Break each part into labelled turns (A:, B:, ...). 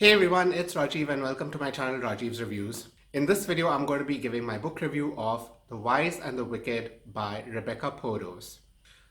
A: Hey everyone, it's Rajiv and welcome to my channel Rajiv's Reviews. In this video, I'm going to be giving my book review of The Wise and the Wicked by Rebecca Podos.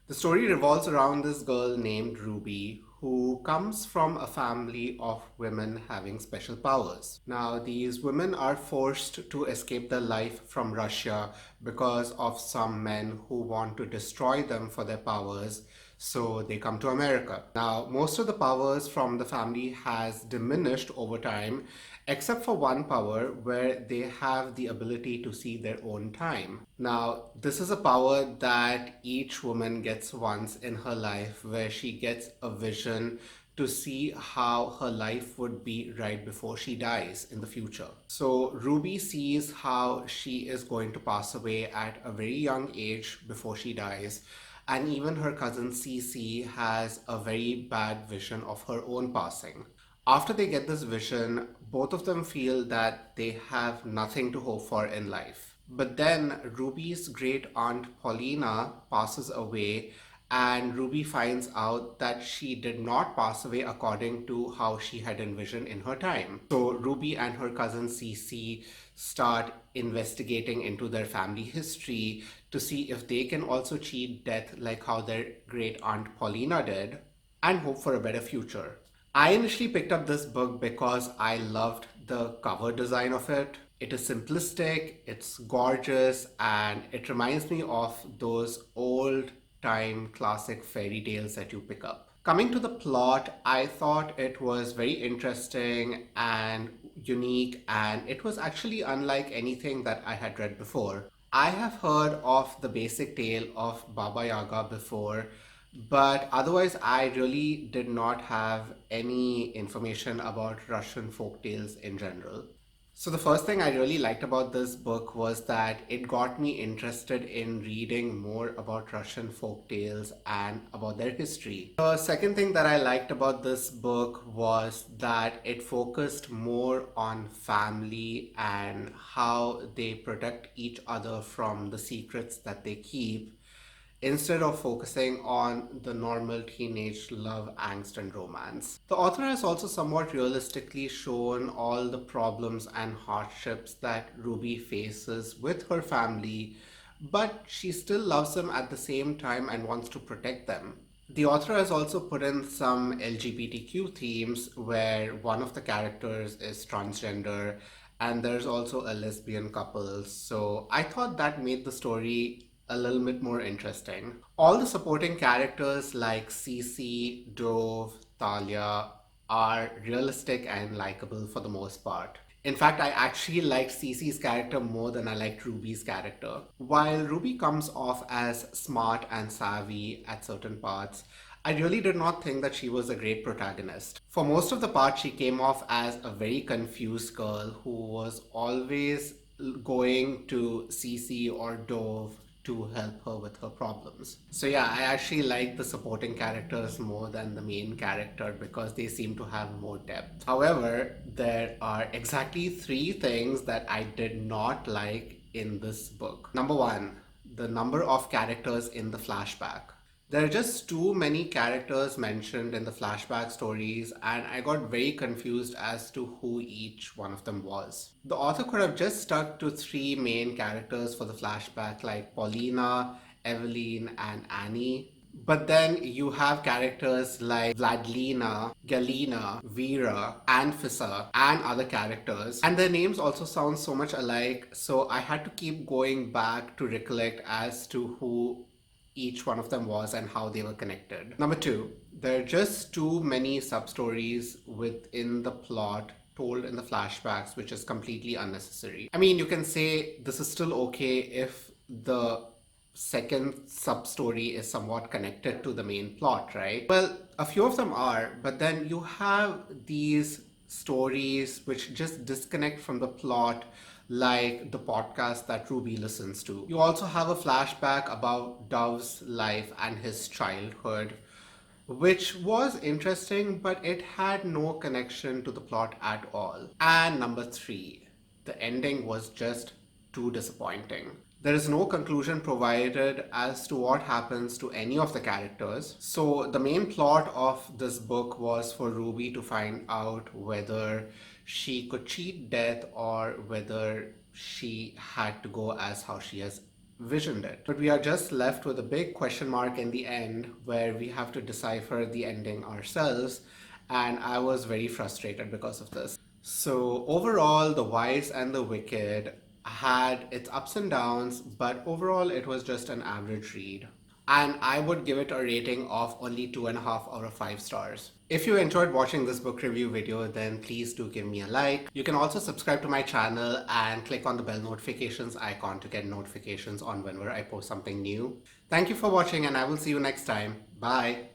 A: The story revolves around this girl named Ruby who comes from a family of women having special powers. Now, these women are forced to escape their life from Russia because of some men who want to destroy them for their powers, so they come to America. Now, most of the powers from the family has diminished over time, except for one power where they have the ability to see their own time. Now, this is a power that each woman gets once in her life where she gets a vision to see how her life would be right before she dies in the future. So Ruby sees how she is going to pass away at a very young age before she dies, and even her cousin Cece has a very bad vision of her own passing. After they get this vision, both of them feel that they have nothing to hope for in life. But then Ruby's great aunt Paulina passes away, and Ruby finds out that she did not pass away according to how she had envisioned in her time. So Ruby and her cousin Cece start investigating into their family history to see if they can also cheat death like how their great aunt Paulina did and hope for a better future. I initially picked up this book because I loved the cover design of it. It is simplistic, it's gorgeous, and it reminds me of those old time classic fairy tales that you pick up. Coming to the plot, I thought it was very interesting and unique, and it was actually unlike anything that I had read before. I have heard of the basic tale of Baba Yaga before, but otherwise, I really did not have any information about Russian folktales in general. So, the first thing I really liked about this book was that it got me interested in reading more about Russian folktales and about their history. The second thing that I liked about this book was that it focused more on family and how they protect each other from the secrets that they keep, instead of focusing on the normal teenage love, angst, and romance. The author has also somewhat realistically shown all the problems and hardships that Ruby faces with her family, but she still loves them at the same time and wants to protect them. The author has also put in some LGBTQ themes where one of the characters is transgender and there's also a lesbian couple. So I thought that made the story a little bit more interesting. All the supporting characters like Cece, Dove, Talia are realistic and likable for the most part. In fact, I actually liked Cece's character more than I liked Ruby's character. While Ruby comes off as smart and savvy at certain parts, I really did not think that she was a great protagonist. For most of the part, she came off as a very confused girl who was always going to Cece or Dove to help her with her problems. So yeah, I actually like the supporting characters more than the main character because they seem to have more depth. However, there are exactly three things that I did not like in this book. Number one, the number of characters in the flashback. There are just too many characters mentioned in the flashback stories, and I got very confused as to who each one of them was. The author could have just stuck to three main characters for the flashback, like Paulina, Evelyn, and Annie. But then you have characters like Vladlina, Galina, Vera, and Fissa, and other characters. And their names also sound so much alike, so I had to keep going back to recollect as to who each one of them was and how they were connected. Number two, there are just too many sub-stories within the plot told in the flashbacks, which is completely unnecessary. I mean, you can say this is still okay if the second sub-story is somewhat connected to the main plot, right? Well, a few of them are, but then you have these stories which just disconnect from the plot, like the podcast that Ruby listens to. You also have a flashback about Dove's life and his childhood, which was interesting, but it had no connection to the plot at all. And number three, the ending was just too disappointing. There is no conclusion provided as to what happens to any of the characters. So, the main plot of this book was for Ruby to find out whether she could cheat death or whether she had to go as how she has visioned it. But we are just left with a big question mark in the end where we have to decipher the ending ourselves, and I was very frustrated because of this. So, overall, The Wise and the Wicked had its ups and downs, but overall, it was just an average read. And I would give it a rating of only 2.5 out of 5 stars. If you enjoyed watching this book review video, then please do give me a like. You can also subscribe to my channel and click on the bell notifications icon to get notifications on whenever I post something new. Thank you for watching, and I will see you next time. Bye.